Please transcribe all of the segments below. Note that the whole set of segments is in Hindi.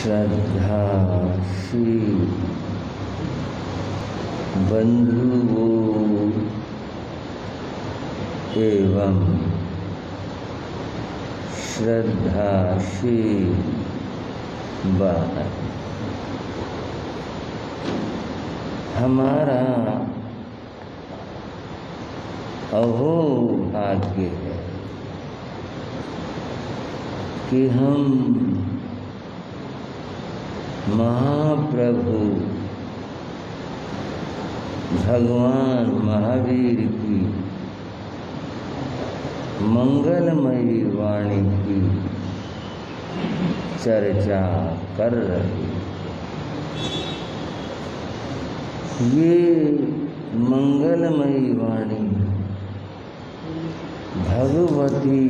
श्रद्धाशील बंधुओं एवं श्रद्धाशील बालक, हमारा अहो भाग्य है कि हम महाप्रभु भगवान महावीर की मंगलमयी वाणी की चर्चा कर रहे। ये मंगलमयी वाणी भगवती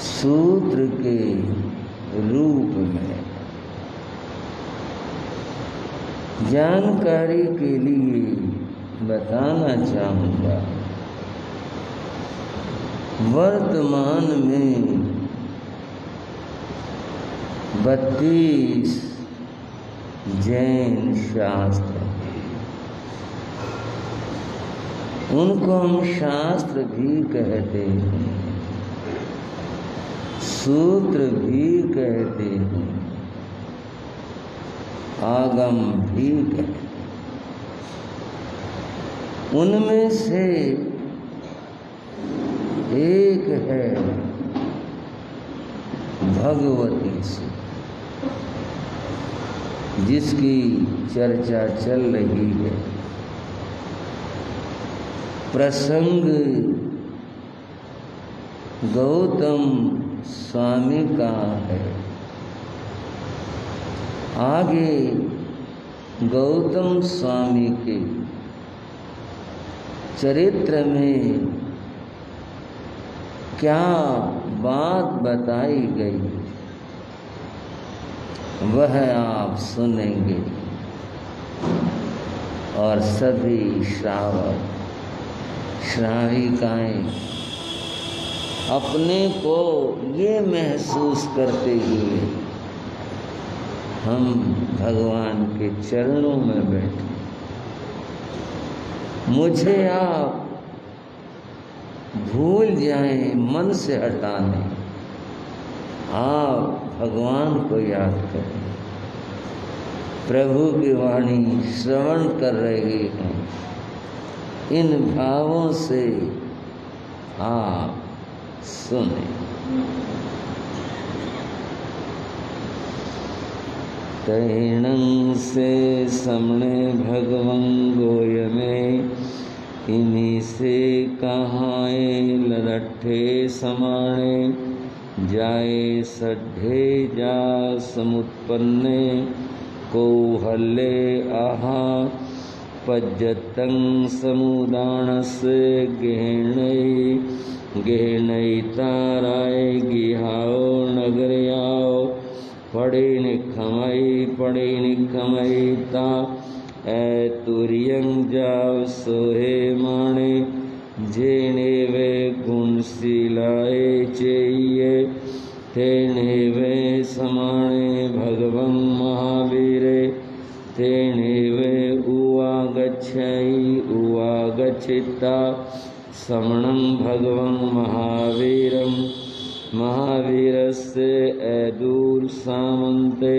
सूत्र के रूप में जानकारी के लिए बताना चाहूँगा। वर्तमान में 32 जैन शास्त्र, उनको हम शास्त्र भी कहते हैं, सूत्र भी कहते हैं, आगम भी कहते हैं। उनमें से एक है भगवती सूत्र, जिसकी चर्चा चल रही है। प्रसंग गौतम स्वामी का है। आगे गौतम स्वामी के चरित्र में क्या बात बताई गई वह आप सुनेंगे, और सभी श्रावक श्राविकाएं अपने को ये महसूस करते हुए हम भगवान के चरणों में बैठे। मुझे आप भूल जाएं, मन से हटाने, आप भगवान को याद करें। प्रभु की वाणी श्रवण कर रहे हैं, इन भावों से आप सुने। तैणं से समणे भगवं गोय में, इन्हीं से कहाए ललट्ठे समाणे, जाए सड्ढे जा समुत्पन्ने, कौहल्ये आहा पज्जतं समुदानस्य गहनैताराय गिहाओ नगरयाओ, पड़े निखमई ता ऐतुर्यं जाव सोहे माणे, जेने वे गुणशीलाए चेये, तेने वे समाणे भगवं महावीरे, तेने वे उवागच्छिता समणं भगवं महावीरं, महावीरस्य ऐदूर सामन्ते,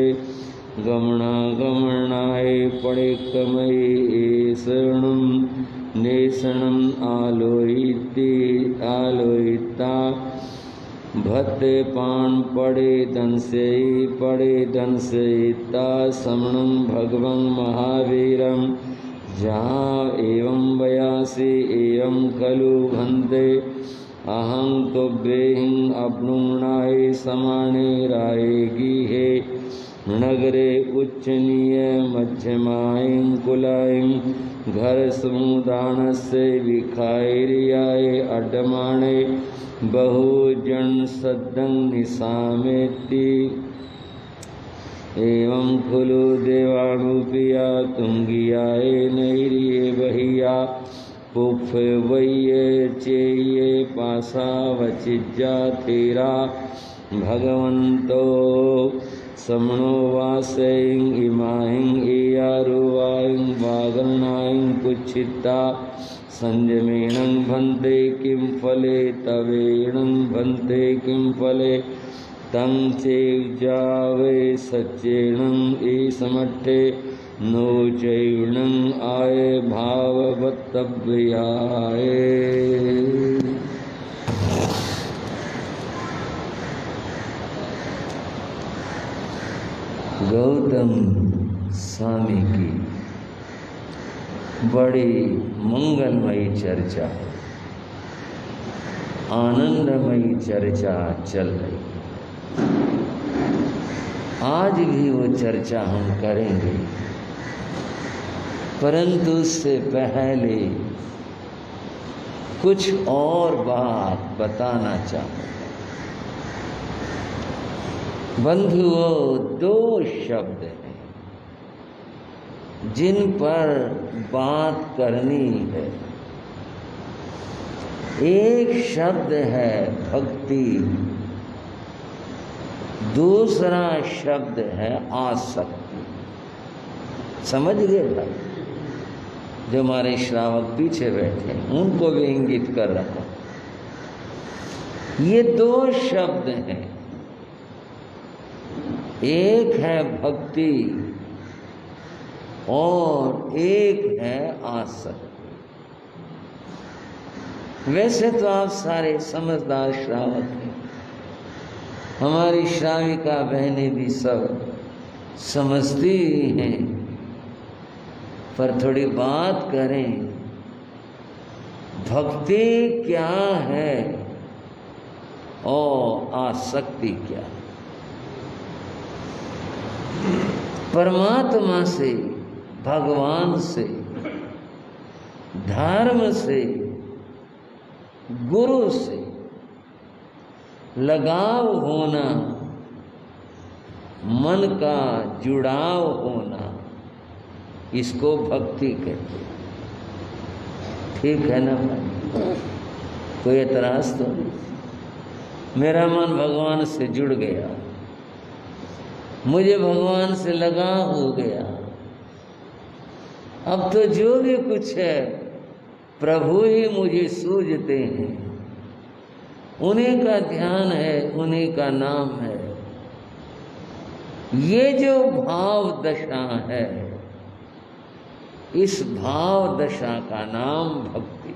गमनागमनाय पणिकमयी शरणं नेषणं आलोहिता, भत्ते पान पड़े दंशयिता समणं भगवं महावीरं, जहाँ एवं बयासी एवं खलु भन्ते, अहं तो बेहिं अपनुनाय समाने रायगी है, नगरे उच्चनीय मध्यमायं कुलायं, घर समुदानस्य विखायरियाय अड्डमाणे, बहुजन सद्दं निशामेति, एवं खुलु देवानुपिया तुंगियाए नैरिये बहिया, पुफ वैये चेये पासा वचिज्जा तेरा, भगवन्तो समनो वासैं इमाहिं एयारुवायं वागर्णायं कुच्छिता संयमेणं भन्ते किं फले तवेणं भन्ते किं फले तं चेजावे सच्चेणं ईसमट्ठे नो चैणं आये भाववत्तव्याये। गौतम स्वामी की बड़ी मंगलमयी चर्चा, आनंदमयी चर्चा चल रही। आज भी वो चर्चा हम करेंगे, परंतु उससे पहले कुछ और बात बताना चाहूँ। बंधुओं, दो शब्द हैं जिन पर बात करनी है। एक शब्द है भक्ति, दूसरा शब्द है आसक्ति। समझ गए भाई? जो हमारे श्रावक पीछे बैठे हैं उनको भी इंगित कर रखा। ये दो शब्द हैं, एक है भक्ति और एक है आसक्ति। वैसे तो आप सारे समझदार श्रावक हैं, हमारी श्राविका बहनें भी सब समझती हैं, पर थोड़ी बात करें। भक्ति क्या है और आसक्ति क्या है? परमात्मा से, भगवान से, धर्म से, गुरु से लगाव होना, मन का जुड़ाव होना, इसको भक्ति कहते हैं। ठीक है ना भाई? कोई एतराज तो नहीं? मेरा मन भगवान से जुड़ गया, मुझे भगवान से लगाव हो गया। अब तो जो भी कुछ है प्रभु ही मुझे सूझते हैं, उन्हीं का ध्यान है, उन्हीं का नाम है। ये जो भाव दशा है, इस भाव दशा का नाम भक्ति।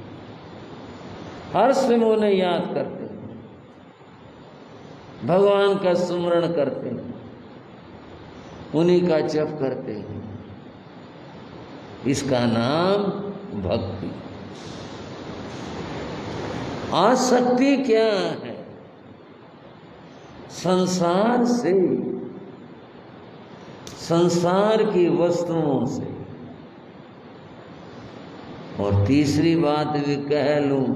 हर समय उन्हें याद करते हैं, भगवान का सुमरण करते हैं, उन्हीं का जप करते हैं। इसका नाम भक्ति। आसक्ति क्या है? संसार से, संसार की वस्तुओं से। और तीसरी बात भी कह लूं,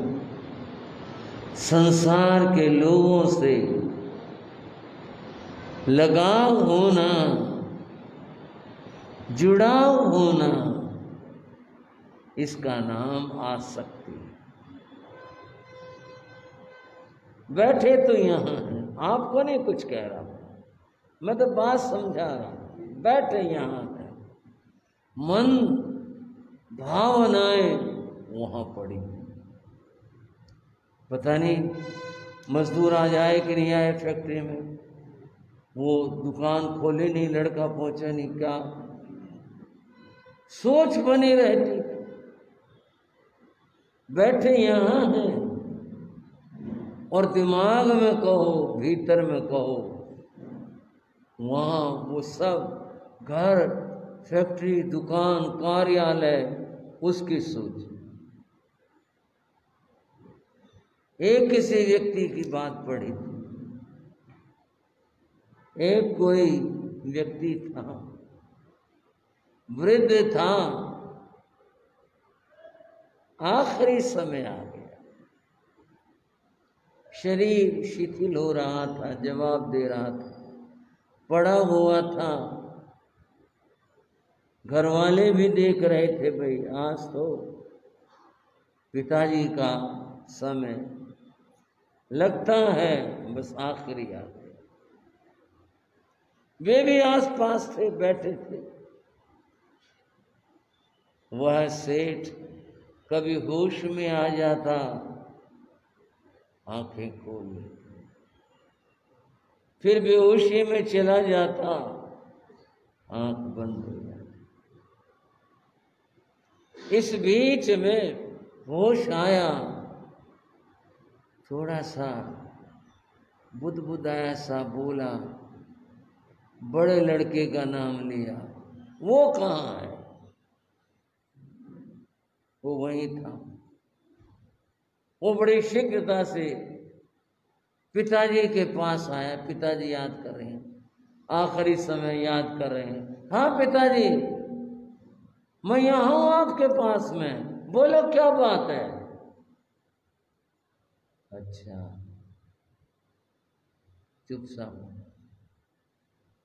संसार के लोगों से लगाव होना, जुड़ाव होना, इसका नाम आसक्ति। बैठे तो यहां हैं, आपको नहीं कुछ कह रहा, मैं तो बात समझा रहा हूं। बैठे यहां हैं, मन भावनाएं वहां पड़ी। पता नहीं मजदूर आ जाए कि नहीं आए फैक्ट्री में, वो दुकान खोले नहीं, लड़का पहुंचा नहीं, क्या सोच बनी रहती। बैठे यहां हैं और दिमाग में कहो, भीतर में कहो, वहां वो सब घर, फैक्ट्री, दुकान, कार्यालय, उसकी सोच। एक किसी व्यक्ति की बात पढ़ी थी। एक कोई व्यक्ति था, वृद्ध था, आखिरी समय आ गया, शरीर शिथिल हो रहा था, जवाब दे रहा था, पड़ा हुआ था। घर वाले भी देख रहे थे, भाई आज तो पिताजी का समय लगता है बस आखिरी आ गया। वे भी आसपास थे, बैठे थे। वह सेठ कभी होश में आ जाता, आंखें खोल लेता, फिर बेहोशी में चला जाता, आंख बंद हो जाती। इस बीच में होश आया, थोड़ा सा बुदबुदाया सा बोला, बड़े लड़के का नाम लिया। वो कहाँ है? वो वहीं था। वो बड़ी शीघ्रता से पिताजी के पास आया। पिताजी याद कर रहे हैं, आखिरी समय याद कर रहे हैं। हाँ पिताजी, मैं यहां हूं आपके पास में, बोलो क्या बात है? अच्छा, चुपचाप।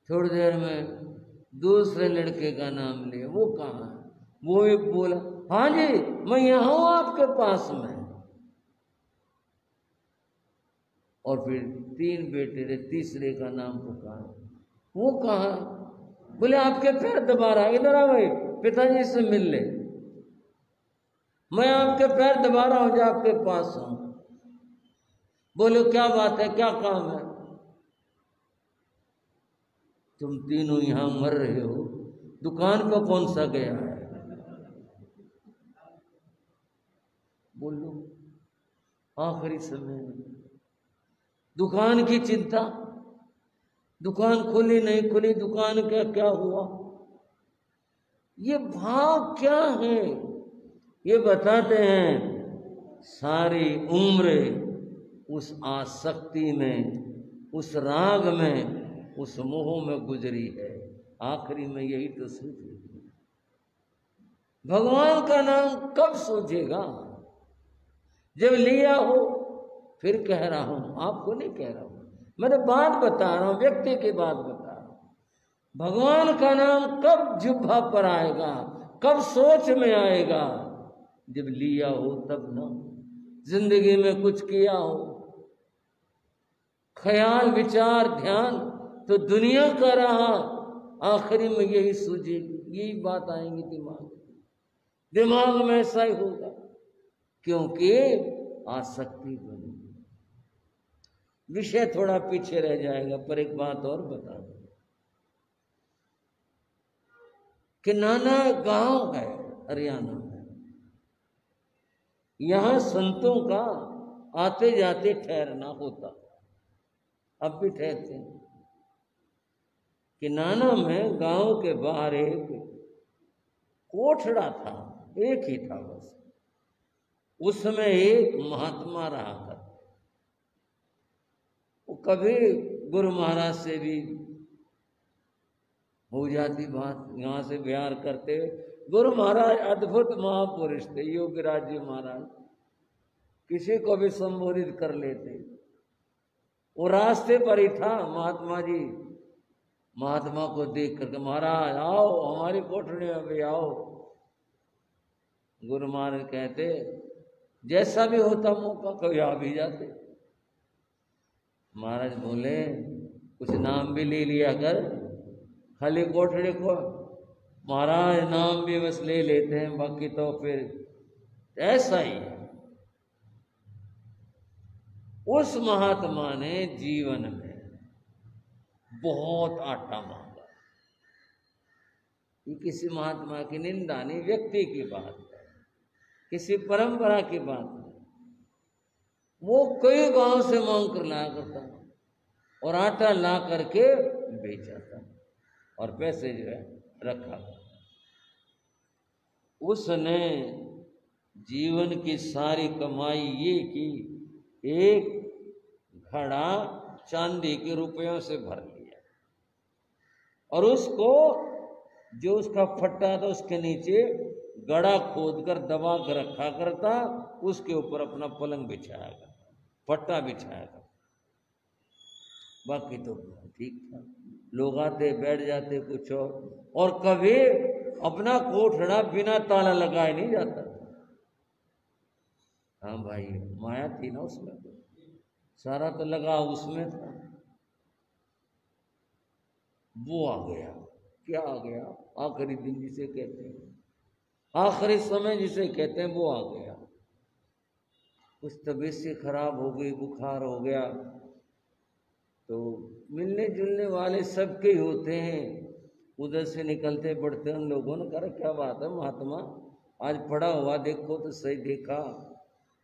थोड़ी देर में दूसरे लड़के का नाम लिया। वो कहाँ है? वो एक बोला, हाँ जी मैं यहां हूं आपके पास में। और फिर 3 बेटे थे, तीसरे का नाम पुकारा। वो कहाँ? बोले आपके पैर दबा रहा है, इधर आ भाई, पिताजी से मिल ले। मैं आपके पैर दबा रहा हूं, जो आपके पास हूं। बोलो क्या बात है, क्या काम है? तुम तीनों यहां मर रहे हो, दुकान पर कौन सा गया है? बोलो। आखिरी समय दुकान की चिंता, दुकान खुली नहीं खुली, दुकान का क्या हुआ? ये भाव क्या है? ये बताते हैं सारी उम्र उस आसक्ति में, उस राग में, उस मोह में गुजरी है। आखिरी में यही तो सूझेगी। भगवान का नाम कब सूझेगा? जब लिया हो। फिर कह रहा हूं, आपको नहीं कह रहा हूं, मैंने बात बता रहा हूं, व्यक्ति की बात बता रहा हूं। भगवान का नाम कब जिह्वा पर आएगा, कब सोच में आएगा? जब लिया हो तब ना। जिंदगी में कुछ किया हो, ख्याल विचार ध्यान तो दुनिया का रहा, आखिरी में यही सूझेगी, यही बात आएंगी दिमाग में ऐसा ही होगा, क्योंकि आसक्ति बनी। विषय थोड़ा पीछे रह जाएगा, पर एक बात और बता दूं कि नाना गांव है हरियाणा में, यहां संतों का आते जाते ठहरना होता, अब भी ठहरते हैं। कि नाना में गांव के बाहर एक कोठड़ा था, एक ही था बस। उसमें एक महात्मा रहा करते। वो कभी गुरु महाराज से भी हो जाती बात, यहां से बिहार करते। गुरु महाराज अद्भुत महापुरुष थे, योगीराज जी महाराज, किसी को भी संबोधित कर लेते। वो रास्ते पर ही था महात्मा जी, महात्मा को देख करके, महाराज आओ हमारी कोठड़ी में भी आओ। गुरु महाराज कहते जैसा भी होता मौका कभी आ भी जाते। महाराज बोले कुछ नाम भी ले लिया कर, खाली कोठड़ी को। महाराज नाम भी बस ले लेते हैं, बाकी तो फिर ऐसा ही है। उस महात्मा ने जीवन में बहुत आटा मांगा। ये किसी महात्मा की निंदा नहीं, व्यक्ति की बात है, किसी परंपरा की बात है। वो कई गांव से मांग कर लाया करता और आटा ला करके बेचा था और पैसे जो है रखा। उसने जीवन की सारी कमाई ये की, एक घड़ा चांदी के रुपयों से भर लिया और उसको जो उसका फट्टा था उसके नीचे गड़ा खोद कर दबा कर रखा करता, उसके ऊपर अपना पलंग बिछाया करता, फट्टा बिछाया करता। बाकी तो ठीक था, लोग आते बैठ जाते कुछ और कभी अपना कोठड़ा बिना ताला लगाए नहीं जाता। हाँ भाई, माया थी ना उसमें, तो सारा तो लगा उसमें था। वो आ गया। क्या आ गया? आखिरी दिन जिसे कहते हैं, आखिरी समय जिसे कहते हैं, वो आ गया। कुछ तबीयत से खराब हो गई, बुखार हो गया, तो मिलने जुलने वाले सबके ही होते हैं। उधर से निकलते बढ़ते उन लोगों ने कहा क्या बात है महात्मा, आज पड़ा हुआ देखो तो सही, देखा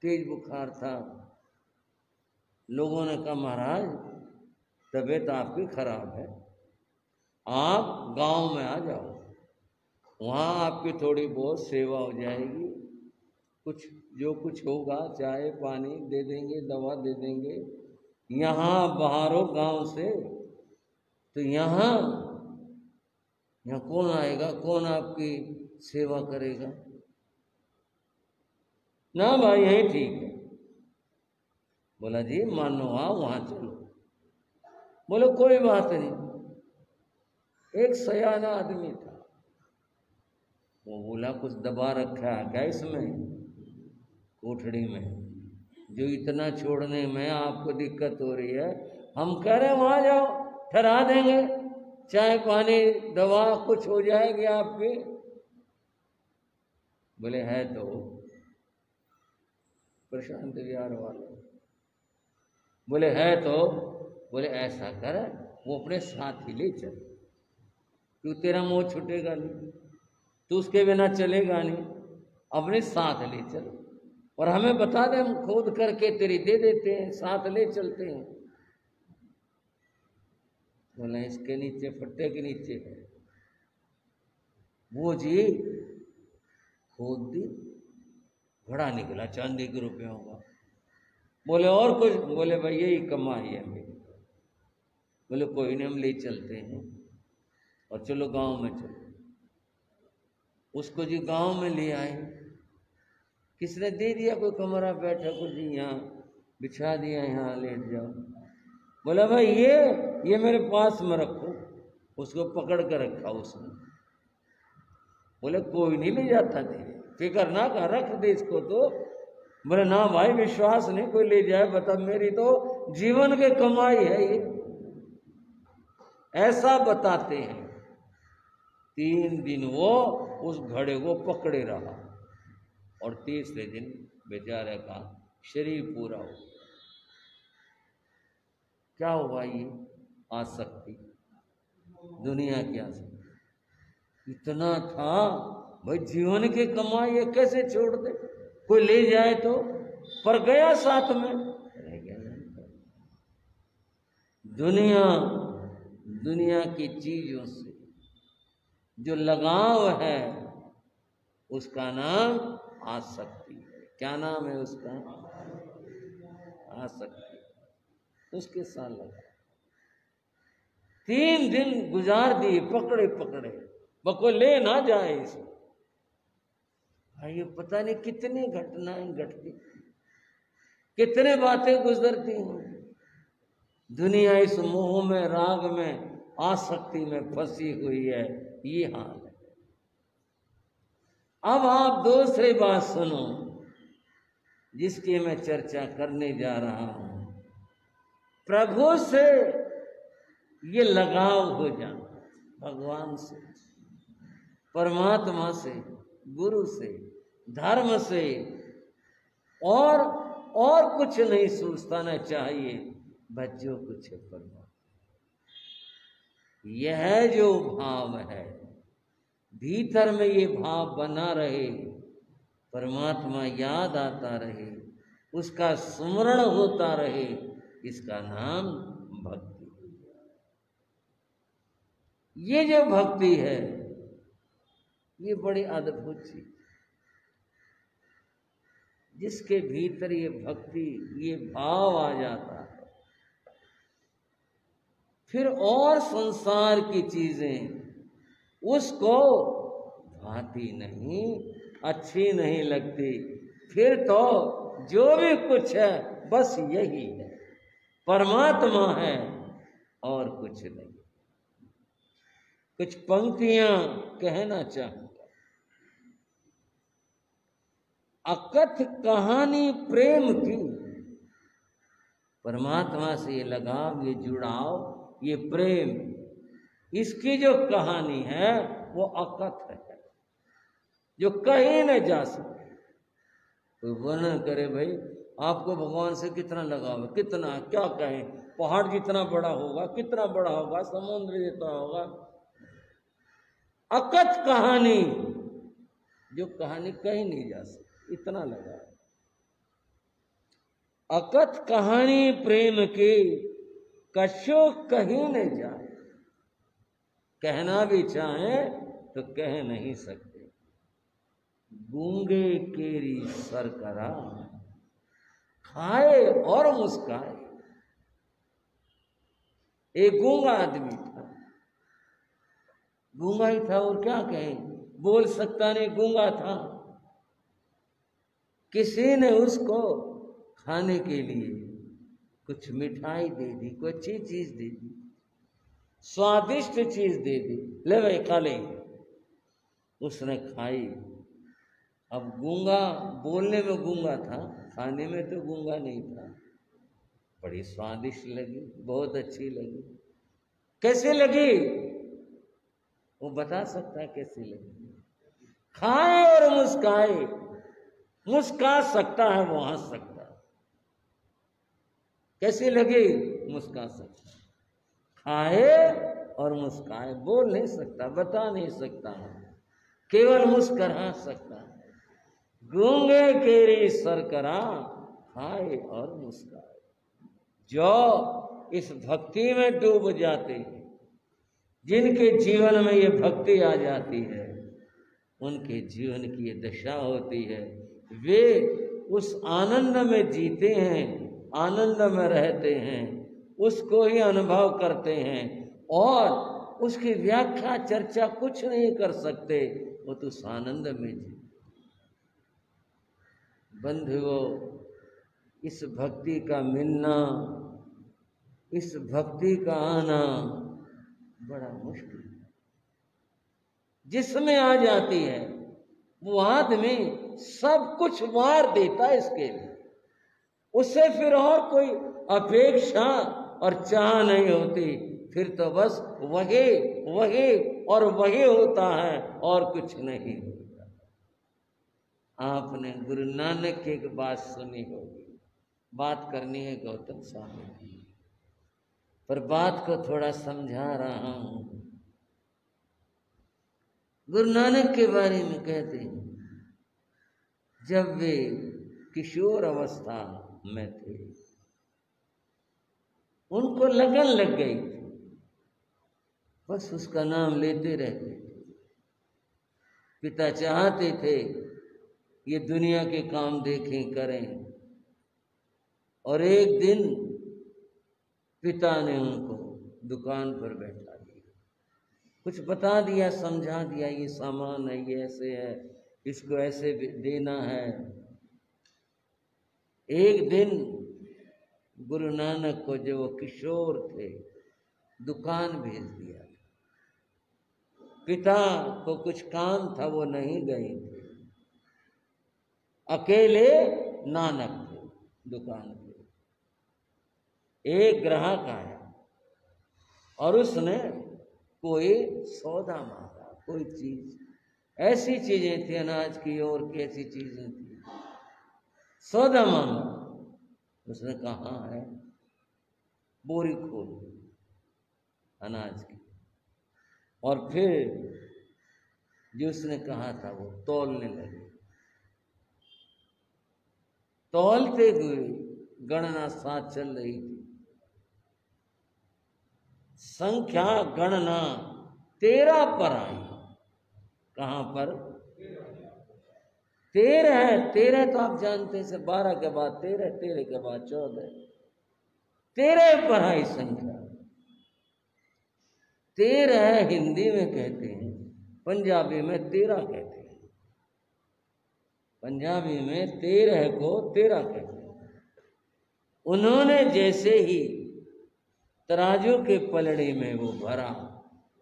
तेज बुखार था। लोगों ने कहा महाराज तबीयत आपकी खराब है, आप गांव में आ जाओ, वहाँ आपकी थोड़ी बहुत सेवा हो जाएगी, कुछ जो कुछ होगा चाय पानी दे देंगे, दवा दे देंगे। यहाँ बाहर हो गांव से, तो यहाँ कौन आएगा, कौन आपकी सेवा करेगा? ना भाई यही ठीक है। बोला जी मानो आओ वहाँ चलो। बोले कोई बात नहीं। एक सयाना आदमी था, वो बोला कुछ दबा रखा है क्या इसमें कोठड़ी में, जो इतना छोड़ने में आपको दिक्कत हो रही है। हम कह रहे हैं वहाँ जाओ, ठहरा देंगे, चाय पानी दवा कुछ हो जाएगी आपकी। बोले है तो प्रशांत विहार वाले। बोले है तो, बोले ऐसा कर वो अपने साथ ही ले चल, क्यों तेरा मोह छूटेगा नहीं, तू उसके बिना चलेगा नहीं, अपने साथ ले चल और हमें बता दे, हम खोद करके तेरी दे देते हैं, साथ ले चलते हैं। बोला इसके नीचे फट्टे के नीचे है। वो जी खोद दी, घड़ा निकला चांदी के रुपयों का। बोले और कुछ? बोले भाई यही कमाई है मेरी। बोले कोई नहीं हम ले चलते हैं और चलो गांव में चलो। उसको जी गांव में ले आए, किसने दे दिया कोई कमरा, बैठा कुछ जी यहाँ बिछा दिया, यहाँ लेट जाओ। बोला भाई ये मेरे पास में रखो। उसको पकड़ कर रखा उसने। बोले कोई नहीं ले जाता थे, फिक्र ना कर, रख दे इसको तो। बोले ना भाई विश्वास नहीं कोई ले जाए, बता मेरी तो जीवन की कमाई है ये। ऐसा बताते हैं। 3 दिन वो उस घड़े को पकड़े रहा और तीसरे दिन बेचारे का शरीर पूरा हो। क्या हुआ? ये आसक्ति, दुनिया की आसक्ति इतना था भाई, जीवन की कमाई ये कैसे छोड़ दे, कोई ले जाए तो, पर गया साथ में रह गया। दुनिया की चीजों से जो लगाव है उसका नाम आसक्ति है। क्या नाम है उसका? आसक्ति। उसके साथ लगा 3 दिन गुजार दिए पकड़े पकड़े, बको ले ना जाए इसे। भाई ये पता नहीं कितनी घटनाएं घटती, कितने बातें गुजरती हैं। दुनिया इस मोह में, राग में, आसक्ति में फंसी हुई है। ये हाल है। अब आप दूसरी बात सुनो जिसकी मैं चर्चा करने जा रहा हूं। प्रभु से ये लगाव हो जाना, भगवान से, परमात्मा से, गुरु से, धर्म से, और कुछ नहीं सोचना चाहिए, बच्चों कुछ परमात्मा। यह जो भाव है भीतर में, ये भाव बना रहे, परमात्मा याद आता रहे, उसका स्मरण होता रहे, इसका नाम भक्ति। ये जो भक्ति है ये बड़ी अद्भुत चीज, जिसके भीतर ये भक्ति, ये भाव आ जाता है, फिर और संसार की चीजें उसको भाती नहीं, अच्छी नहीं लगती। फिर तो जो भी कुछ है बस यही है, परमात्मा है और कुछ नहीं। कुछ पंक्तियां कहना चाहूंगा। अकथ कहानी प्रेम की, परमात्मा से ये लगाव, ये जुड़ाव, ये प्रेम इसकी जो कहानी है वो अकथ है, जो कहीं न जा सके। कोई वर्णन करे भाई आपको भगवान से कितना लगाव है, कितना, क्या कहें, पहाड़ जितना बड़ा होगा, कितना बड़ा होगा, समुद्र जितना होगा। अकथ कहानी, जो कहानी कहीं नहीं जा सकती, इतना लगा। अकथ कहानी प्रेम की कशो कहीं न जाए, कहना भी चाहे तो कह नहीं सकते। गूंगे केरी सरकरा, खाए और मुस्काए। एक गूंगा आदमी था, गूंगा ही था और क्या कहें, बोल सकता नहीं, गूंगा था। किसी ने उसको खाने के लिए कुछ मिठाई दे दी, कोई अच्छी चीज दे दी, स्वादिष्ट चीज दे दी, ले भाई खा ले। उसने खाई। अब गूंगा बोलने में गूंगा था, खाने में तो गूंगा नहीं था। बड़ी स्वादिष्ट लगी, बहुत अच्छी लगी। कैसे लगी वो बता सकता है कैसे लगी। खाए और मुस्काए, मुस्का सकता है वो हंस सकता है। कैसी लगी, मुस्का सकता है। खाए और मुस्काए, बोल नहीं सकता, बता नहीं सकता, केवल मुस्कुरा सकता है। गूंगे केरी सरकरा, खाए और मुस्काए। जो इस भक्ति में डूब जाते हैं, जिनके जीवन में ये भक्ति आ जाती है, उनके जीवन की ये दशा होती है। वे उस आनंद में जीते हैं, आनंद में रहते हैं, उसको ही अनुभव करते हैं और उसकी व्याख्या चर्चा कुछ नहीं कर सकते। वो तो उस आनंद में जीते। बंधुओं, इस भक्ति का मिलना, इस भक्ति का आना बड़ा मुश्किल है। जिसमें आ जाती है वो आदमी सब कुछ मार देता है इसके लिए। उससे फिर और कोई अपेक्षा और चाह नहीं होती, फिर तो बस वही वही और वही होता है और कुछ नहीं होता। आपने गुरु नानक की एक बात सुनी होगी, बात करनी है गौतम स्वामी की, पर बात को थोड़ा समझा रहा हूं। गुरु नानक के बारे में कहते हैं, जब वे किशोर अवस्था में थे, उनको लगन लग गई थी, बस उसका नाम लेते रहते थे। पिता चाहते थे ये दुनिया के काम देखें करें, और एक दिन पिता ने उनको दुकान पर बैठा दिया, कुछ बता दिया, समझा दिया, ये सामान है, ये ऐसे है, इसको ऐसे देना है। एक दिन गुरु नानक को, जो वो किशोर थे, दुकान भेज दिया। पिता को कुछ काम था, वो नहीं गए थे, अकेले नानक थे दुकान पे। एक ग्राहक आया और उसने कोई सौदा मांगा, कोई चीज, ऐसी चीजें थी अनाज की और कैसी चीजें थी, सौदा मांगा। उसने कहा है, बोरी खोल अनाज की, और फिर जो उसने कहा था वो तौलने लगे। तौलते हुए गणना साथ चल रही थी, संख्या गणना 13 पर आई। कहां पर? 13 है। 13 तो आप जानते हैं, 12 के बाद 13, 13 के बाद 14, 13 पर आई संख्या। 13 हिंदी में कहते हैं, पंजाबी में 13 कहते हैं। पंजाबी में 13 को 13 कहते हैं। उन्होंने जैसे ही तराजू के पलड़े में वो भरा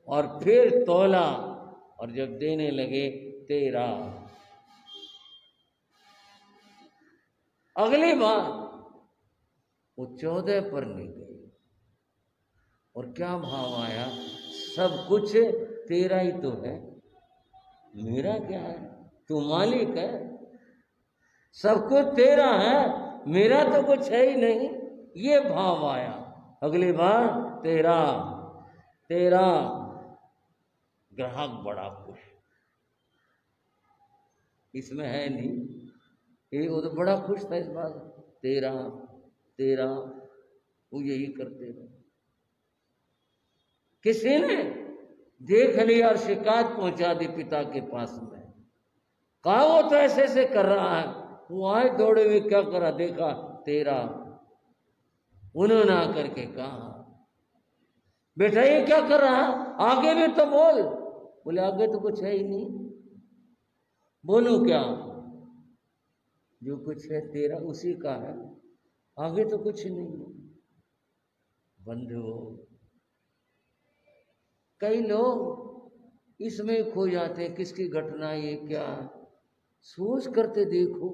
और फिर तौला, और जब देने लगे 13, अगली बार वो 14 पर नहीं गई, और क्या भाव आया, सब कुछ तेरा ही तो है, मेरा क्या है? तू मालिक है, सब कुछ तेरा है, मेरा तो कुछ है ही नहीं। ये भाव आया। अगली बार तेरा तेरा, ग्राहक बड़ा खुश, इसमें है नहीं, ये वो तो बड़ा खुश था इस बात, तेरा तेरा, वो यही करते रहे। किसी ने देख लिया और शिकायत पहुंचा दी पिता के पास में, कहा वो तो ऐसे ऐसे कर रहा है। वो आए दौड़े हुए, क्या करा, देखा तेरा। उन्होंने आकर के कहा, बेटा ये क्या कर रहा है, आगे भी तो बोल। बोले आगे तो कुछ है ही नहीं, बोलूं क्या? जो कुछ है तेरा उसी का है, आगे तो कुछ नहीं है। बंधुओं, कई लोग इसमें खो जाते हैं, किसकी घटना, ये क्या, सोच करते देखो,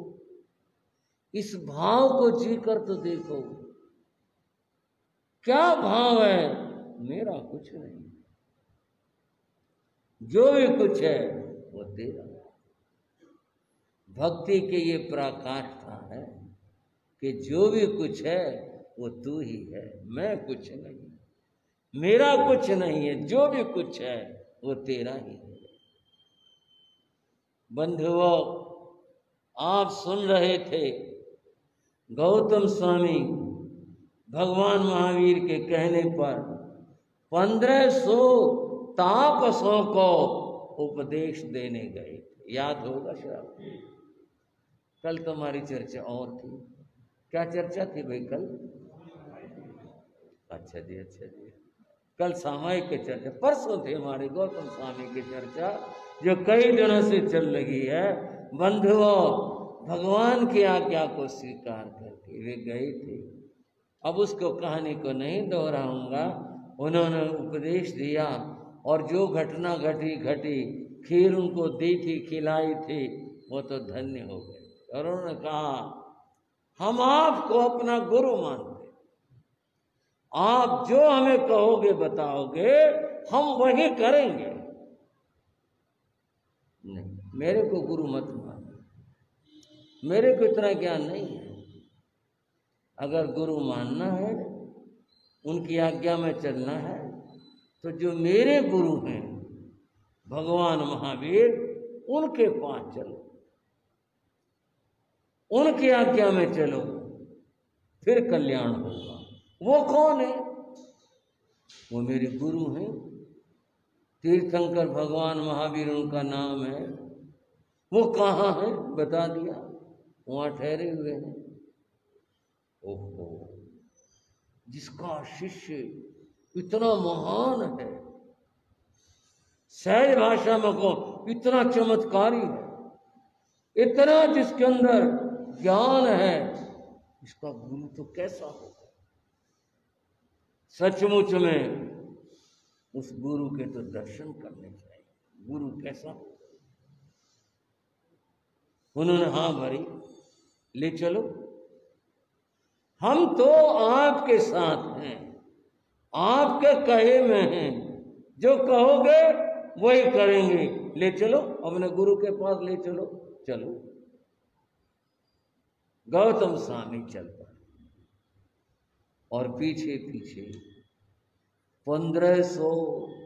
इस भाव को जी कर तो देखो, क्या भाव है, मेरा कुछ नहीं, जो भी कुछ है वो तेरा। भक्ति के ये पराकाष्ठा है कि जो भी कुछ है वो तू ही है, मैं कुछ नहीं, मेरा कुछ नहीं है, जो भी कुछ है वो तेरा ही है। बंधुओं, आप सुन रहे थे गौतम स्वामी भगवान महावीर के कहने पर 1500 तापसों को उपदेश देने गए थे, याद होगा शायद। कल तुम्हारी चर्चा और थी, क्या चर्चा थी भाई कल? अच्छा जी, अच्छा जी, कल सामायिक की चर्चा, परसों थे हमारे गौतम स्वामी की चर्चा, जो कई दिनों से चल रही है। बंधुओं, भगवान की आज्ञा को स्वीकार करके वे गए थे। अब उसको कहानी को नहीं दोहराऊंगा। उन्होंने उपदेश दिया और जो घटना घटी, खीर उनको दी थी, खिलाई थी, वो तो धन्य हो गए। और उन्होंने कहा, हम आपको अपना गुरु मानते, आप जो हमें कहोगे बताओगे, हम वही करेंगे। नहीं, मेरे को गुरु मत मानो, मेरे को इतना ज्ञान नहीं है। अगर गुरु मानना है, उनकी आज्ञा में चलना है, तो जो मेरे गुरु हैं भगवान महावीर, उनके पास चलो, उनकी आज्ञा में चलो, फिर कल्याण होगा। वो कौन है? वो मेरे गुरु हैं, तीर्थंकर भगवान महावीर उनका नाम है। वो कहाँ है बता दिया, वहां ठहरे हुए हैं। ओहो, जिसका शिष्य इतना महान है, सहज भाषा में को इतना चमत्कारी है, इतना जिसके अंदर ज्ञान है, इसका गुरु तो कैसा होगा? सचमुच में उस गुरु के तो दर्शन करने चाहिए। गुरु कैसा होगा? उन्होंने हाँ भरी, ले चलो, हम तो आपके साथ हैं, आपके कहे में हैं, जो कहोगे वही करेंगे, ले चलो, अपने गुरु के पास ले चलो। चलो, गौतम स्वामी चल पड़े और पीछे पीछे 1500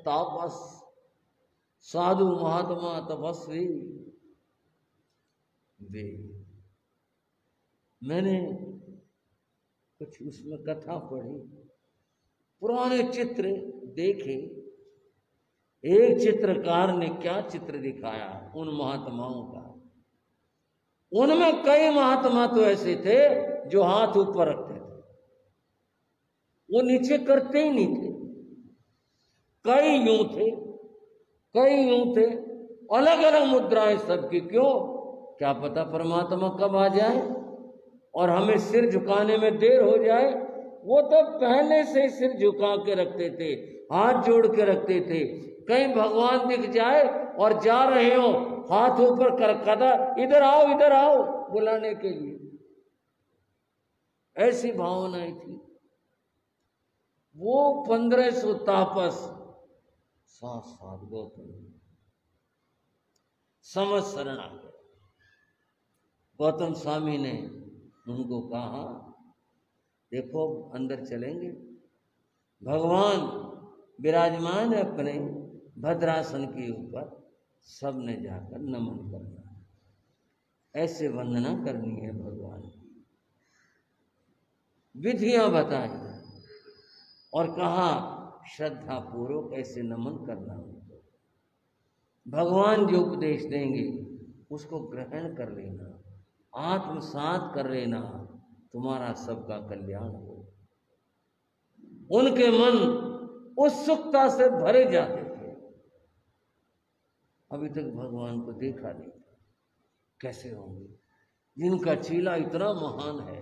तापस, साधु, महात्मा, तपस्वी वे। मैंने कुछ उसमें कथा पढ़ी, पुराने चित्र देखे। एक चित्रकार ने क्या चित्र दिखाया उन महात्माओं का। उनमें कई महात्मा तो ऐसे थे जो हाथ ऊपर रखते थे, वो नीचे करते ही नहीं थे। कई यूं थे, कई यूं थे, अलग अलग मुद्राएं सबकी। क्यों? क्या पता परमात्मा कब आ जाए और हमें सिर झुकाने में देर हो जाए। वो तो पहले से सिर झुका के रखते थे, हाथ जोड़ के रखते थे। कहीं भगवान दिख जाए और जा रहे हो, हाथ ऊपर कर कदा, इधर आओ, इधर आओ, बुलाने के लिए। ऐसी भावनाएं थी। वो 1500 तापस साथ गौतम समझ शरण आ गए। गौतम स्वामी ने उनको कहा, देखो अंदर चलेंगे, भगवान विराजमान है अपने भद्रासन के ऊपर, सबने जाकर नमन करना है, ऐसे वंदना करनी है भगवान की। विधियां बताई और कहा श्रद्धा पूर्वक ऐसे नमन करना उनको। भगवान जो उपदेश देंगे उसको ग्रहण कर लेना, आत्मसात कर लेना, तुम्हारा सबका कल्याण हो। उनके मन उत्सुकता से भरे जाते थे। अभी तक भगवान को देखा नहीं था, कैसे होंगे? जिनका चीला इतना महान है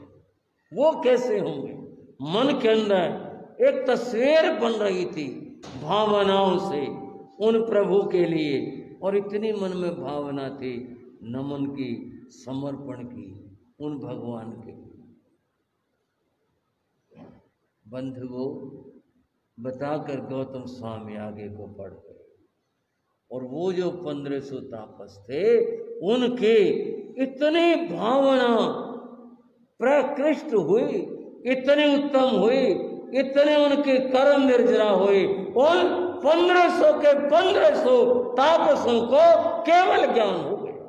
वो कैसे होंगे? मन के अंदर एक तस्वीर बन रही थी भावनाओं से उन प्रभु के लिए, और इतनी मन में भावना थी नमन की, समर्पण की उन भगवान के लिए। बंधुओं, बताकर गौतम स्वामी आगे को बढ़ गए, और वो जो 1500 तापस थे उनके इतनी भावना प्रकृष्ट हुई, इतने उत्तम हुई, इतने उनके कर्म निर्जरा हुए, उन 1500 के 1500 तापसों को केवल ज्ञान हो गया।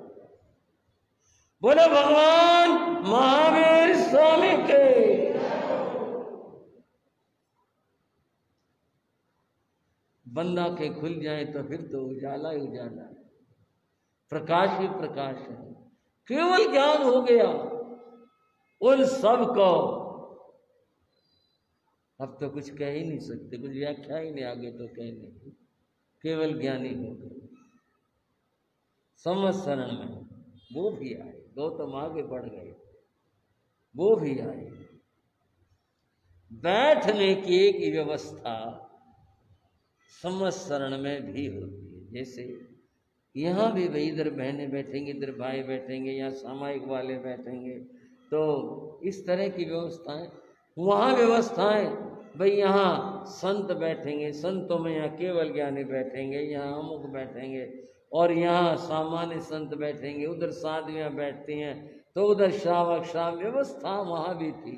बोले भगवान महावीर स्वामी के। बंदा के खुल जाए तो फिर तो उजाला ही उजाला है, प्रकाश ही प्रकाश है। केवल ज्ञान हो गया उन सब को। अब तो कुछ कह ही नहीं सकते, कुछ व्याख्या ही नहीं आगे तो कह नहीं, केवल ज्ञानी हो गए। समझ शरण में वो भी आए, गौतम आगे बढ़ गए, वो भी आए। बैठने की एक व्यवस्था समझ शरण में भी होती है। जैसे यहाँ भी भाई इधर बहनें बैठेंगे, इधर भाई बैठेंगे, यहाँ सामायिक वाले बैठेंगे, तो इस तरह की व्यवस्थाएं। वहाँ व्यवस्थाएं भाई यहाँ संत बैठेंगे, संतों में यहाँ केवल ज्ञानी बैठेंगे, यहाँ अमुक बैठेंगे, और यहाँ सामान्य संत बैठेंगे, उधर साधवियाँ बैठती हैं, तो उधर श्रावक श्राव व्यवस्था वहाँ भी थी।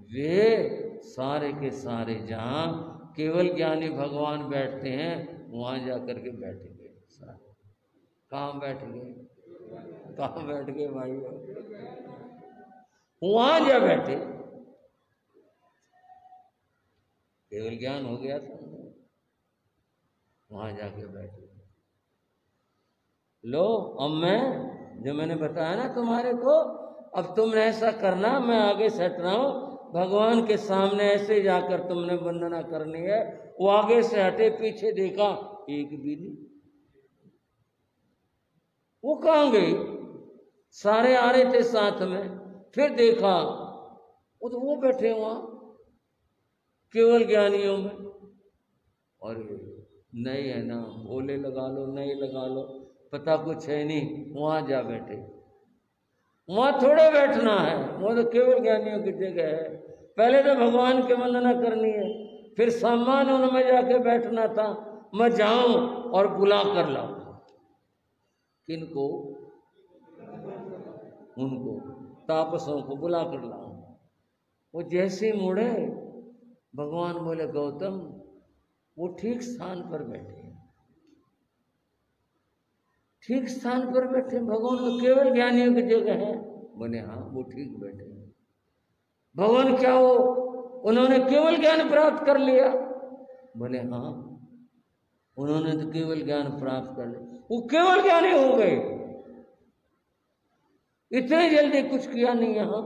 वे सारे के सारे जहाँ केवल ज्ञानी भगवान बैठते हैं वहाँ जाकर के बैठेंगे। कहाँ बैठ गए? कहाँ बैठ गए भाई? वहाँ जा बैठे, केवल ज्ञान हो गया था, वहाँ जाके बैठे। लो अब मैं जो मैंने बताया ना तुम्हारे को, अब तुमने ऐसा करना, मैं आगे से हट रहा हूँ, भगवान के सामने ऐसे जाकर तुमने वंदना करनी है। वो आगे से हटे, पीछे देखा, एक भी नहीं। वो कहाँ गई? सारे आ रहे थे साथ में, फिर देखा वो बैठे वहां केवल ज्ञानियों में। और नहीं है ना, भोले लगा लो, नहीं लगा लो, पता कुछ है नहीं, वहां जा बैठे। वहां थोड़े बैठना है, वो तो केवल ज्ञानियों की जगह है। पहले तो भगवान की वंदना करनी है, फिर सम्मान उनमें जाके बैठना था। मैं जाऊं और बुला कर लाऊं किनको? उनको तापसों को बुला कर लाऊं। वो जैसे मुड़े, भगवान बोले गौतम वो ठीक स्थान पर बैठे, ठीक स्थान पर बैठे। भगवान तो केवल ज्ञानियों की जगह है। बोले हाँ, वो ठीक बैठे। भगवान क्या हो, उन्होंने केवल ज्ञान प्राप्त कर लिया? बोले हाँ, उन्होंने तो केवल ज्ञान प्राप्त कर लिया, वो केवल ज्ञानी हो गए। इतने जल्दी कुछ किया नहीं, यहाँ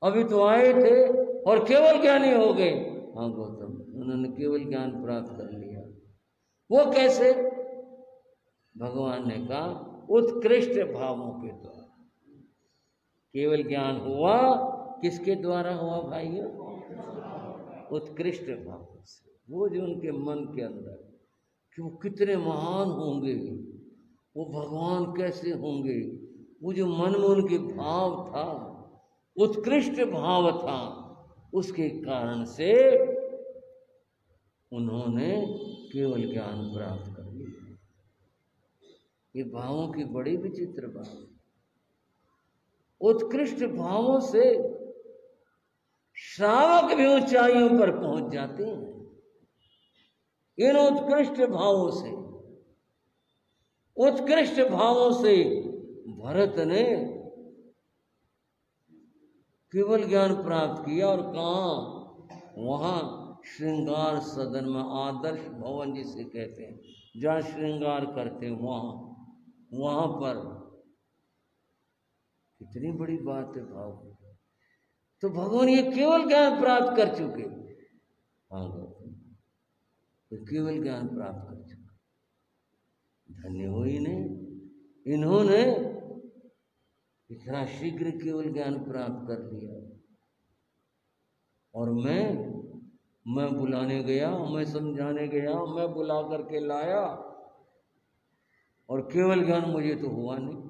अभी तो आए थे और केवल ज्ञानी हो गए। हाँ गौतम, उन्होंने केवल ज्ञान प्राप्त कर लिया। वो कैसे? भगवान ने कहा उत्कृष्ट भावों के द्वारा। केवल ज्ञान हुआ किसके द्वारा हुआ भाइयों? उत्कृष्ट भावों से। वो जो उनके मन के अंदर कि वो कितने महान होंगे, वो भगवान कैसे होंगे, वो जो मन में उनके भाव था, उत्कृष्ट भाव था, उसके कारण से उन्होंने केवल ज्ञान प्राप्त कर लिया। ये भावों की बड़ी विचित्र बात। उत्कृष्ट भावों से श्रावक भी ऊंचाइयों पर पहुंच जाते हैं। इन उत्कृष्ट भावों से, उत्कृष्ट भावों से भरत ने केवल ज्ञान प्राप्त किया। और कहाँ? वहां श्रृंगार सदन में, आदर्श भवन जिसे कहते हैं, जहाँ श्रृंगार करते हैं, वहां पर। कितनी बड़ी बात है भाव। तो भगवान ये केवल ज्ञान प्राप्त कर चुके। हाँ, तो केवल ज्ञान प्राप्त कर चुके। धन्य हो इन्होंने इतना शीघ्र केवल ज्ञान प्राप्त कर लिया। और मैं बुलाने गया, मैं समझाने गया, मैं बुला करके लाया, और केवल ज्ञान मुझे तो हुआ नहीं।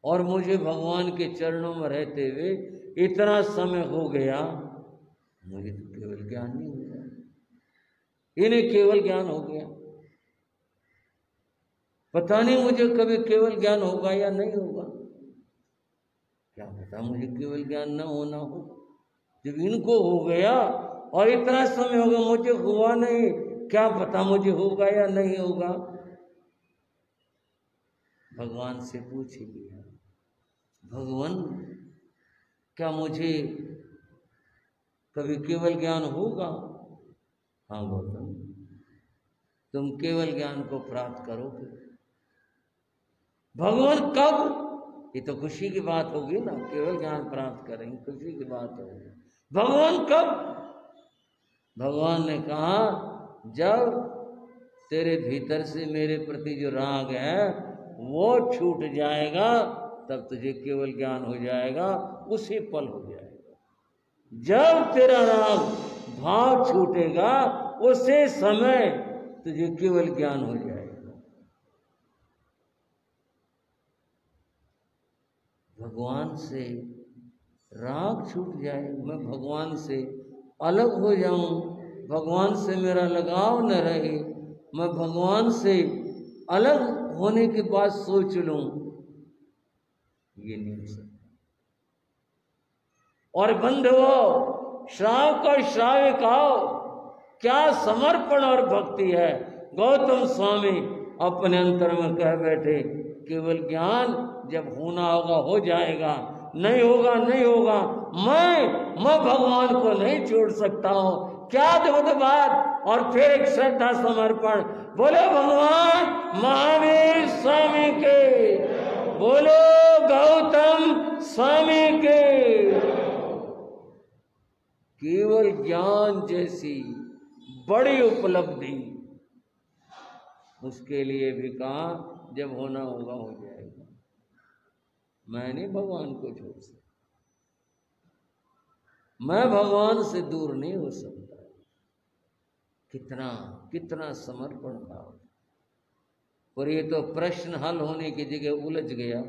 और मुझे भगवान के चरणों में रहते हुए इतना समय हो गया, मुझे तो केवल ज्ञान नहीं हुआ। इन्हें केवल ज्ञान हो गया। पता नहीं मुझे कभी केवल ज्ञान होगा या नहीं होगा। क्या पता मुझे केवल ज्ञान न होना हो। जब इनको हो गया और इतना समय हो गया, मुझे हुआ नहीं, क्या पता मुझे होगा या नहीं होगा। भगवान से पूछ लिया, भगवान क्या मुझे कभी केवल ज्ञान होगा? हाँ गौतम, तुम केवल ज्ञान को प्राप्त करोगे। भगवान कब? ये तो खुशी की बात होगी ना, केवल ज्ञान प्राप्त करेंगे, खुशी की बात होगी। भगवान कब? भगवान ने कहा, जब तेरे भीतर से मेरे प्रति जो राग है वो छूट जाएगा, तब तुझे केवल ज्ञान हो जाएगा, उसी पल हो जाएगा। जब तेरा राग भाव छूटेगा, उसी समय तुझे केवल ज्ञान हो जाएगा। भगवान से राग छूट जाए, मैं भगवान से अलग हो जाऊं, भगवान से मेरा लगाव न रहे, मैं भगवान से अलग होने की बात सोच लूं, ये नहीं हो सकता। और बंधुओं, श्रावक और श्राविकाओं, क्या समर्पण और भक्ति है। गौतम स्वामी अपने अंतर में कह बैठे, केवल ज्ञान जब होना होगा हो जाएगा, नहीं होगा नहीं होगा। मैं भगवान को नहीं छोड़ सकता हूं। क्या अद्भुत बात। और फिर एक श्रद्धा समर्पण। बोलो भगवान महावीर स्वामी के, बोलो गौतम स्वामी के। केवल ज्ञान जैसी बड़ी उपलब्धि उसके लिए भी कहा, जब होना होगा हो जाएगा। मैं नहीं भगवान को छोड़ सकता, मैं भगवान से दूर नहीं हो सकता। कितना कितना समर्पण भाव। और ये तो प्रश्न हल होने की जगह उलझ गया,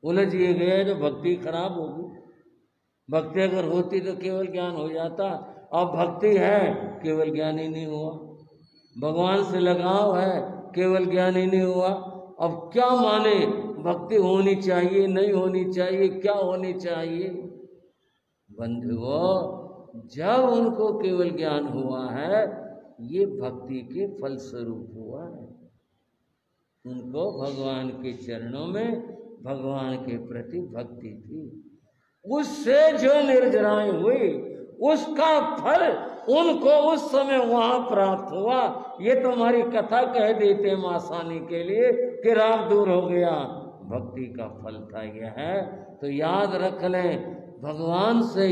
उलझ ये गया तो भक्ति खराब होगी। भक्ति अगर होती तो केवल ज्ञान हो जाता। अब भक्ति है, केवल ज्ञान ही नहीं हुआ। भगवान से लगाव है, केवल ज्ञान ही नहीं हुआ। अब क्या माने, भक्ति होनी चाहिए नहीं होनी चाहिए, क्या होनी चाहिए। बंधुओं, जब उनको केवल ज्ञान हुआ है, ये भक्ति के फलस्वरूप हुआ है। उनको भगवान के चरणों में भगवान के प्रति भक्ति थी, उससे जो निर्जराएं हुई उसका फल उनको उस समय वहां प्राप्त हुआ। ये तो हमारी कथा कह देते हैं आसानी के लिए कि राग दूर हो गया, भक्ति का फल था यह है। तो याद रख लें, भगवान से,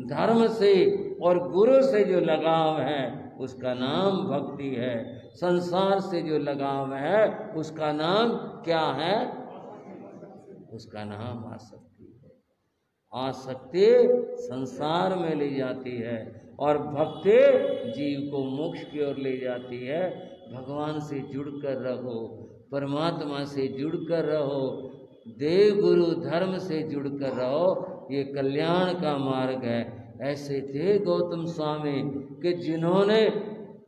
धर्म से और गुरु से जो लगाव है उसका नाम भक्ति है। संसार से जो लगाव है उसका नाम क्या है? उसका नाम आसक्ति है। आसक्ति संसार में ले जाती है और भक्ति जीव को मोक्ष की ओर ले जाती है। भगवान से जुड़कर रहो, परमात्मा से जुड़कर रहो, देव गुरु धर्म से जुड़कर रहो। ये कल्याण का मार्ग है, ऐसे थे गौतम स्वामी कि जिन्होंने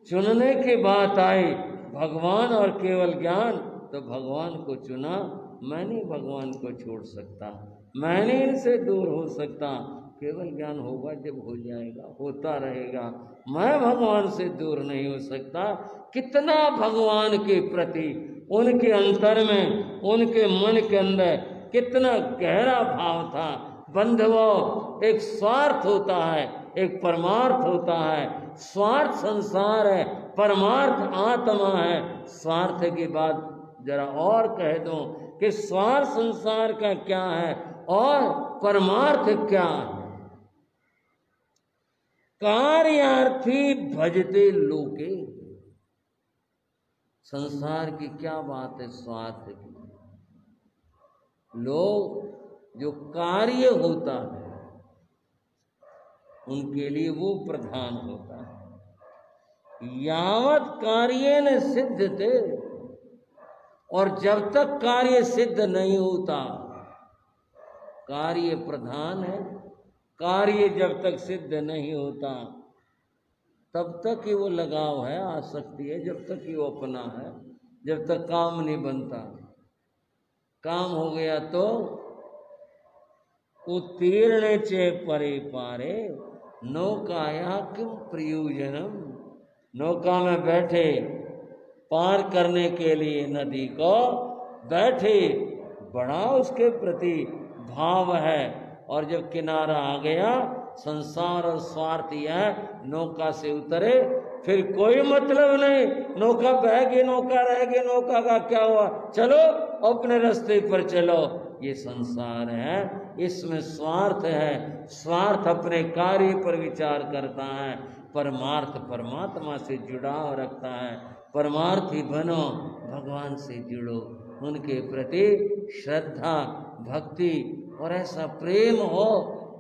चुनने की बात आई भगवान और केवल ज्ञान, तो भगवान को चुना। मैं नहीं भगवान को छोड़ सकता, मैं नहीं इनसे दूर हो सकता। केवल ज्ञान होगा जब हो जाएगा, होता रहेगा। मैं भगवान से दूर नहीं हो सकता। कितना भगवान के प्रति उनके अंतर में, उनके मन के अंदर कितना गहरा भाव था। बंधुओं, एक स्वार्थ होता है, एक परमार्थ होता है। स्वार्थ संसार है, परमार्थ आत्मा है। स्वार्थ की बात जरा और कह दूं कि स्वार्थ संसार का क्या है और परमार्थ क्या है। कार्यार्थी भजते लोके, संसार की क्या बात है स्वार्थ की। लोग जो कार्य होता है उनके लिए वो प्रधान होता है। यावत कार्य न सिद्ध थे, और जब तक कार्य सिद्ध नहीं होता, कार्य प्रधान है। कार्य जब तक सिद्ध नहीं होता तब तक ही वो लगाव है, आसक्ति है, जब तक ही वो अपना है, जब तक काम नहीं बनता। काम हो गया तो उत्तीर्ण चे परे पारे, नौकाया किम प्रयोजनम। नौका में बैठे, पार करने के लिए नदी को बैठे, बड़ा उसके प्रति भाव है। और जब किनारा आ गया, संसार और स्वार्थ यह, नौका से उतरे, फिर कोई मतलब नहीं। नौका बह गई, नौका रह गई, नौका का क्या हुआ, चलो अपने रास्ते पर चलो। ये संसार है, इसमें स्वार्थ है। स्वार्थ अपने कार्य पर विचार करता है, परमार्थ परमात्मा से जुड़ाव रखता है। परमार्थी बनो, भगवान से जुड़ो, उनके प्रति श्रद्धा भक्ति और ऐसा प्रेम हो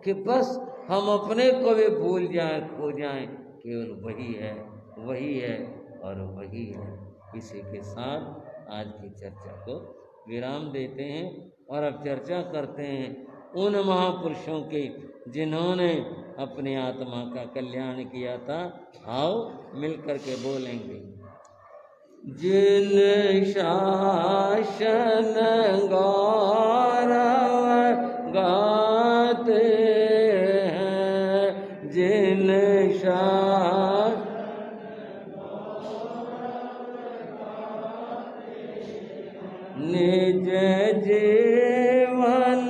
कि बस हम अपने को भी भूल जाएं, खो जाएं। केवल वही है, वही है और वही है। इसी के साथ आज की चर्चा को विराम देते हैं और अब चर्चा करते हैं उन महापुरुषों की जिन्होंने अपनी आत्मा का कल्याण किया था। आओ मिलकर के बोलेंगे। जिन शासन गौरव गाते हैं, जिन शासन निज जीवन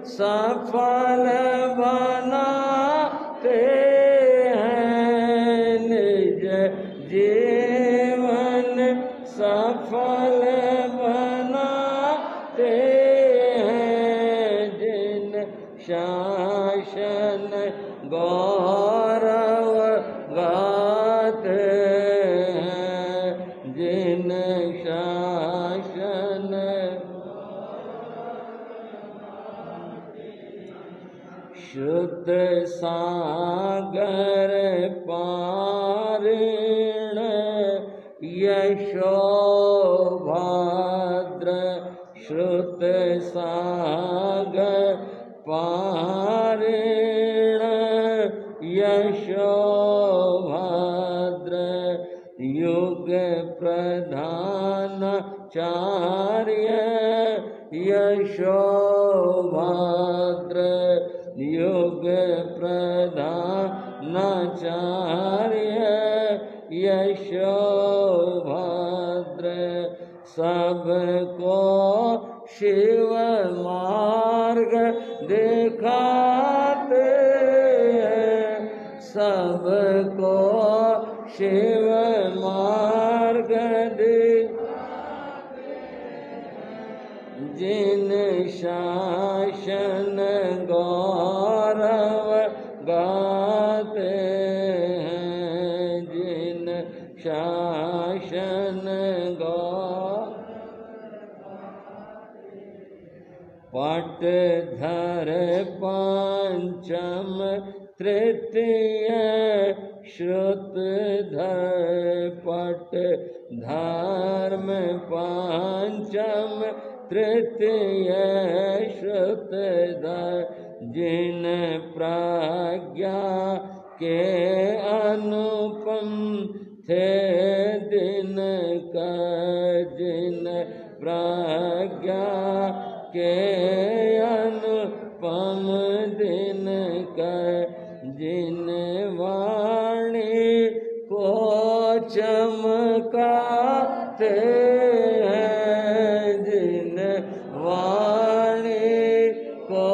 सफल बनाते हैं, निज जीवन सफल बनाते हैं। जिन शासन गौरव गाते हैं, जिन शासन शुद्ध सागर पारिण यशोभाद्र, श्रुत सागर पारिण यशोभाद्र, युग प्रधान चार्य यशोभाद्र, युग प्रधानाचार्य यशोभाद्र, सबको शिव मार्ग दिखाते हैं, सबको शिव मार्ग दिखाते हैं। जिन शासन गौरव गाते हैं, जिन शासन पटधर पंचम तृतीय श्रुतधर, पट धर्म पंचम तृतीय श्रुतधर, जिन प्रज्ञा के अनुपम थे दिन कर, जिन प्रज्ञा के अनुपम दिन कर, जिन वाणी को चमकाते हैं, जिन वाणी को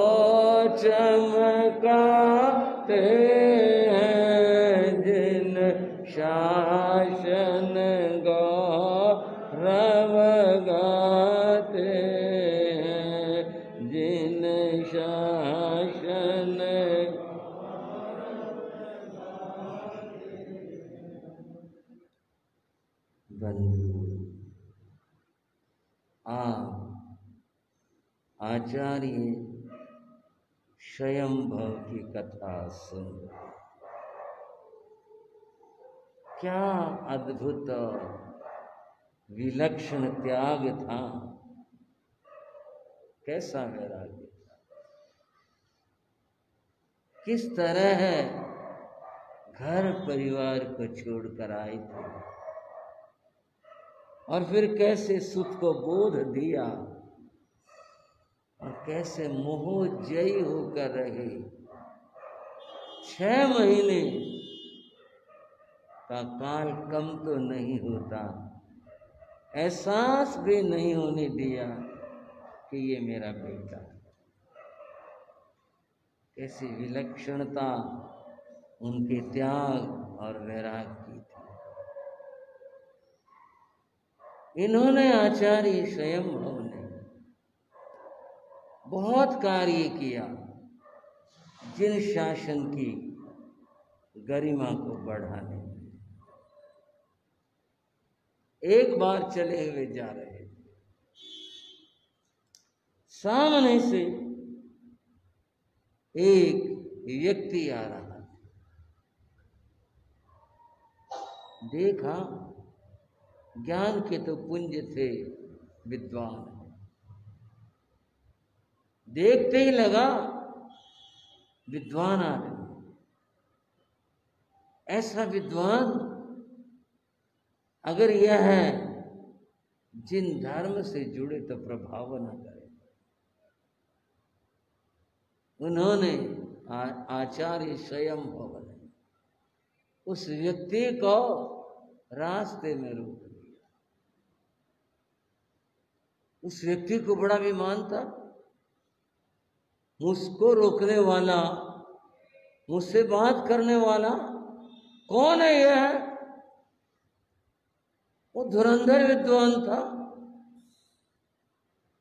चमकाते हैं, जिन शासन गौरव गाते हैं, जिन शासन बंधु। आप आचार्य स्वयंभव की कथा सुन, क्या अद्भुत विलक्षण त्याग था, कैसा वैराग्य, किस तरह घर परिवार को छोड़कर आए थे और फिर कैसे सुख को बोध दिया और कैसे मोहजयी होकर रहे। 6 महीने का काल कम तो नहीं होता, एहसास भी नहीं होने दिया कि ये मेरा बेटा है। कैसी विलक्षणता उनके त्याग और वैराग की थी। इन्होंने आचार्य स्वयंभव ने बहुत कार्य किया जिन शासन की गरिमा को बढ़ाने में। एक बार चले हुए जा रहे थे, सामने से एक व्यक्ति आ रहा था। देखा, ज्ञान के तो पुंज थे विद्वान, देखते ही लगा विद्वान आदमी। ऐसा विद्वान अगर यह है जिन धर्म से जुड़े तो प्रभाव न करे। उन्होंने आचार्य स्वयंभव ने उस व्यक्ति को रास्ते में रोक दिया। उस व्यक्ति को बड़ा अभिमान था, मुझको रोकने वाला, मुझसे बात करने वाला कौन है? यह है वो धुरंधर विद्वान था।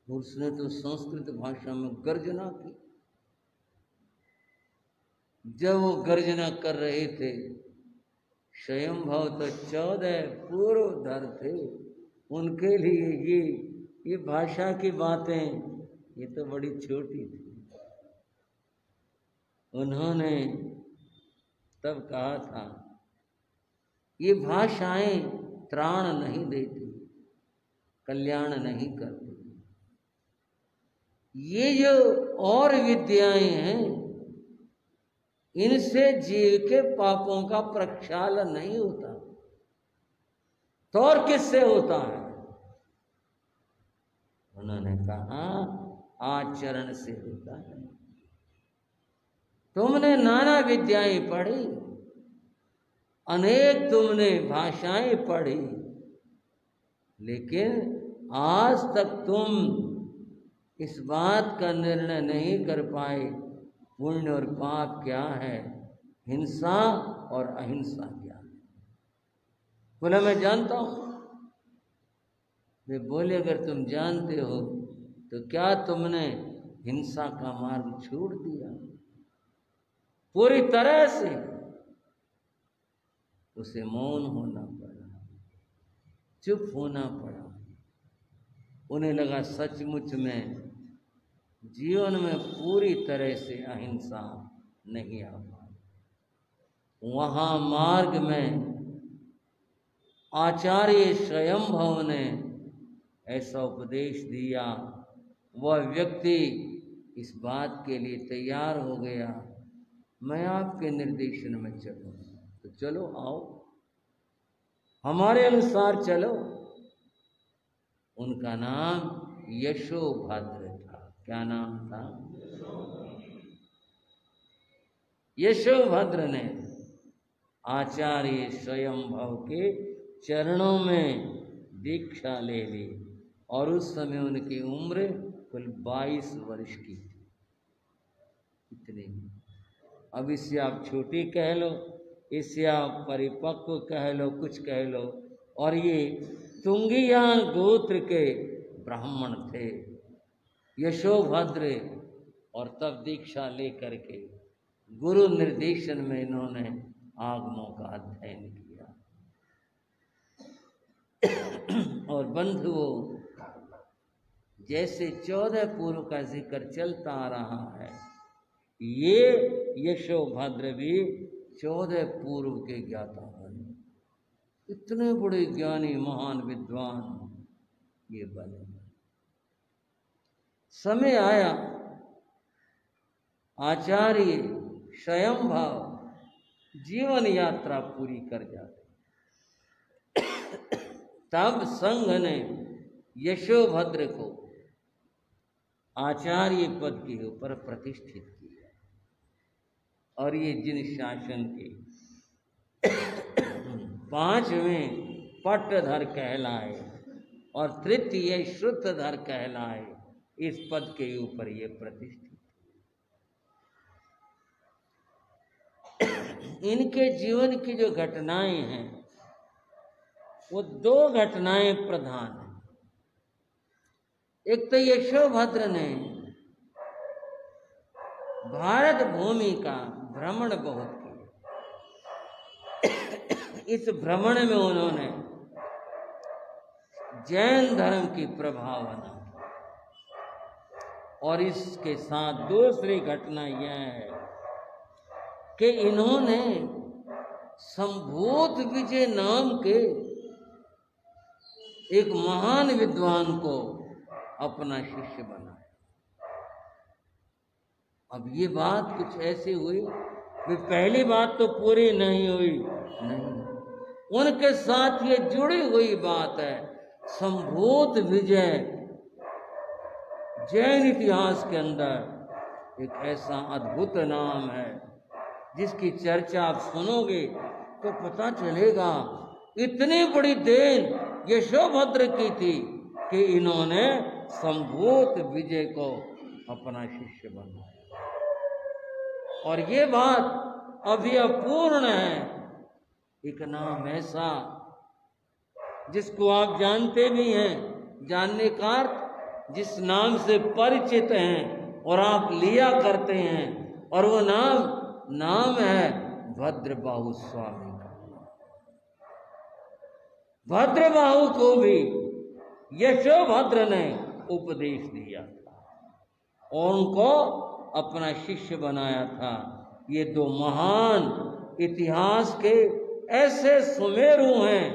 उसने तो संस्कृत भाषा में गर्जना की। जब वो गर्जना कर रहे थे, स्वयंभव तो 14 पूर्वधर थे, उनके लिए ये भाषा की बातें ये तो बड़ी छोटी थी। उन्होंने तब कहा था, ये भाषाएं त्राण नहीं देती, कल्याण नहीं करती। ये जो और विद्याएं हैं, इनसे जीव के पापों का प्रक्षालन नहीं होता, तो और किससे होता है? उन्होंने कहा, आचरण से होता है। तुमने नाना विद्याएं पढ़ी, अनेक तुमने भाषाएं पढ़ी, लेकिन आज तक तुम इस बात का निर्णय नहीं कर पाए पुण्य और पाप क्या है, हिंसा और अहिंसा क्या है। बोला, मैं जानता हूं। वे बोले, अगर तुम जानते हो तो क्या तुमने हिंसा का मार्ग छोड़ दिया? पूरी तरह से उसे मौन होना पड़ा, चुप होना पड़ा। उन्हें लगा सचमुच में जीवन में पूरी तरह से अहिंसा नहीं आ पाई। वहां मार्ग में आचार्य स्वयंभव ने ऐसा उपदेश दिया, वह व्यक्ति इस बात के लिए तैयार हो गया, मैं आपके निर्देशन में चलूं, तो चलो आओ, हमारे अनुसार चलो। उनका नाम यशोभद्र था। क्या नाम था? यशोभद्र ने आचार्य स्वयंभव के चरणों में दीक्षा ले ली और उस समय उनकी उम्र कुल 22 वर्ष की थी। इतनी। अब इससे आप छोटी कह लो, इससे आप परिपक्व कह लो, कुछ कह लो। और ये तुंगियान गोत्र के ब्राह्मण थे यशोभद्र, और तब दीक्षा लेकर के गुरु निर्देशन में इन्होंने आगमों का अध्ययन किया। और बंधुओं, जैसे 14 पूर्व का जिक्र चलता आ रहा है, ये यशोभद्र भी 14 पूर्व के ज्ञाता बने। इतने बड़े ज्ञानी महान विद्वान ये बने। समय आया, आचार्य स्वयंभव जीवन यात्रा पूरी कर जाते, तब संघ ने यशोभद्र को आचार्य पद के ऊपर प्रतिष्ठित किया। और ये जिन शासन के 5वें पट्टधर कहलाए और तृतीय श्रुतधर कहलाए, इस पद के ऊपर ये प्रतिष्ठित। इनके जीवन की जो घटनाएं हैं, वो 2 घटनाएं प्रधान हैं। एक तो यशोभद्र ने भारत भूमि का भ्रमण बहुत किया। इस भ्रमण में उन्होंने जैन धर्म की प्रभावना, और इसके साथ दूसरी घटना यह है कि इन्होंने संभूत विजय नाम के एक महान विद्वान को अपना शिष्य बनाया। अब ये बात कुछ ऐसी हुई, पहली बात तो पूरी नहीं हुई, नहीं, उनके साथ ये जुड़ी हुई बात है। संभूत विजय जैन इतिहास के अंदर एक ऐसा अद्भुत नाम है जिसकी चर्चा आप सुनोगे तो पता चलेगा इतनी बड़ी देन यशोभद्र की थी कि इन्होंने संभूत विजय को अपना शिष्य बनाया। और ये बात अभी अपूर्ण है। एक नाम ऐसा जिसको आप जानते भी हैं, जानने का अर्थ जिस नाम से परिचित हैं और आप लिया करते हैं, और वो नाम है भद्रबाहु स्वामी का। भद्रबाहु को भी यशोभद्र ने उपदेश दिया था और उनको अपना शिष्य बनाया था। ये 2 महान इतिहास के ऐसे सुमेरु हैं,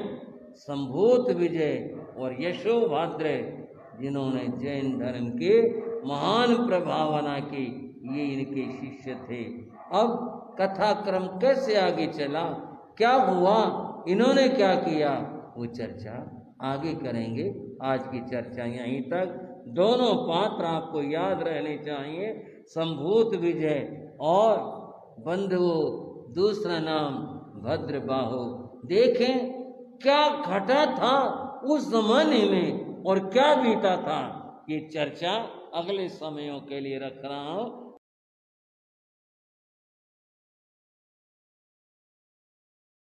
संभूत विजय और यशोभद्र, जिन्होंने जैन धर्म के महान प्रभावना की। ये इनके शिष्य थे। अब कथाक्रम कैसे आगे चला, क्या हुआ, इन्होंने क्या किया, वो चर्चा आगे करेंगे। आज की चर्चा यहीं तक। दोनों पात्र आपको याद रहने चाहिए, संभूत विजय और बंधुओं दूसरा नाम भद्रबाहु। देखें क्या घटा था उस जमाने में और क्या बीता था। ये चर्चा अगले समयों के लिए रख रहा हूं।